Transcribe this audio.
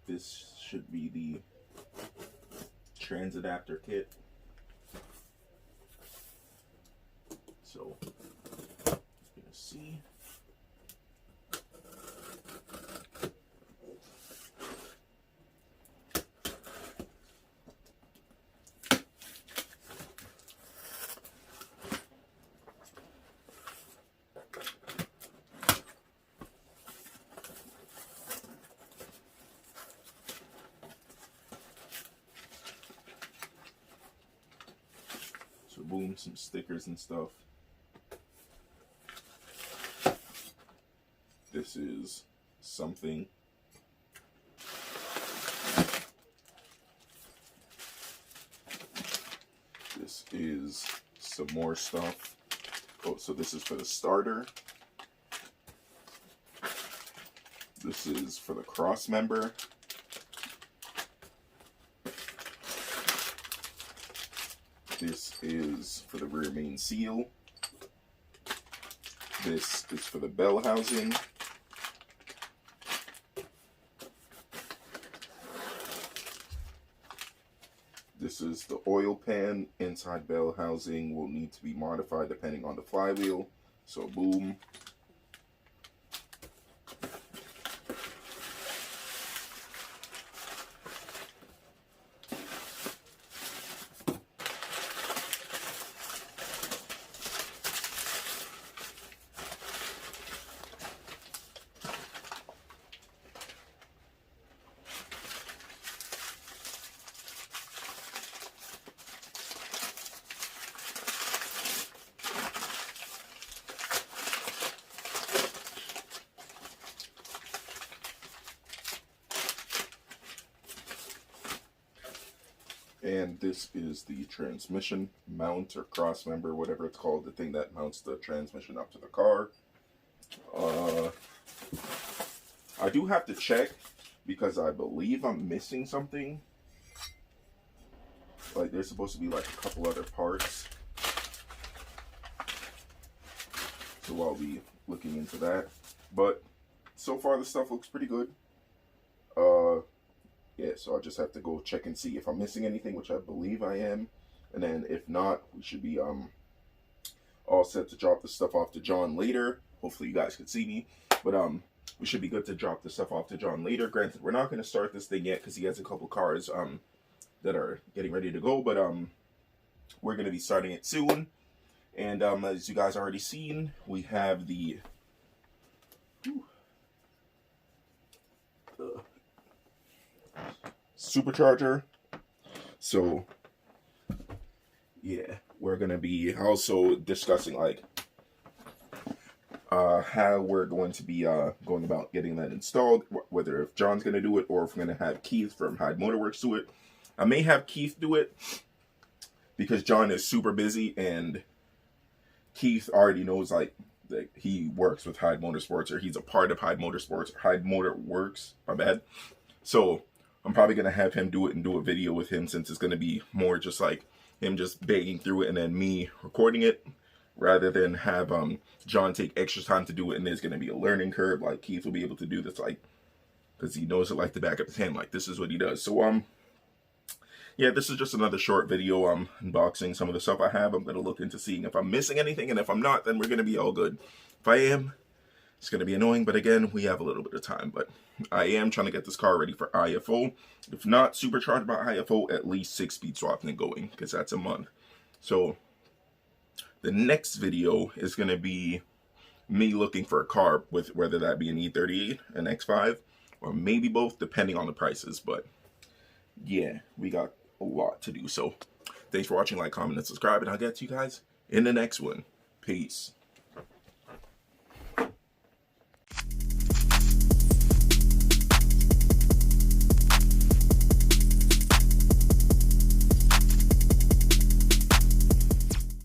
this should be the trans adapter kit. So, you're gonna see. So boom, some stickers and stuff. This is something. This is some more stuff. Oh, so this is for the starter. This is for the cross member. This is for the rear main seal. This is for the bell housing. This is the oil pan. Inside bell housing will need to be modified depending on the flywheel. So boom. And this is the transmission mount or cross member, whatever it's called, the thing that mounts the transmission up to the car. I do have to check because I believe I'm missing something. Like there's supposed to be like a couple other parts. So I'll be looking into that. But so far the stuff looks pretty good. Yeah, so I just have to go check and see if I'm missing anything, which I believe I am. And then if not, we should be all set to drop the stuff off to John later. Hopefully you guys can see me. But we should be good to drop the stuff off to John later. Granted, we're not going to start this thing yet because he has a couple cars that are getting ready to go. But we're going to be starting it soon. And as you guys already seen, we have the supercharger. So yeah, we're gonna be also discussing like how we're going to be going about getting that installed, whether if John's gonna do it or if we're gonna have Keith from Hyde Motorworks do it. I may have Keith do it because John is super busy and Keith already knows like that he works with Hyde Motorsports, or he's a part of Hyde Motorsports, or Hyde Motorworks, my bad. So I'm probably going to have him do it and do a video with him, since it's going to be more just like him just begging through it and then me recording it, rather than have John take extra time to do it and there's going to be a learning curve. Like Keith will be able to do this like because he knows it like the back of his hand. Like this is what he does. So yeah, this is just another short video unboxing some of the stuff I have. I'm going to look into seeing if I'm missing anything, and if I'm not, then we're going to be all good. If I am, it's going to be annoying, but again, we have a little bit of time. But I am trying to get this car ready for IFO. If not supercharged by IFO, at least 6-speed swapping and going, because that's a month. So the next video is going to be me looking for a car, with whether that be an E38, an X5, or maybe both, depending on the prices. But yeah, we got a lot to do. So thanks for watching. Like, comment, and subscribe, and I'll get to you guys in the next one. Peace.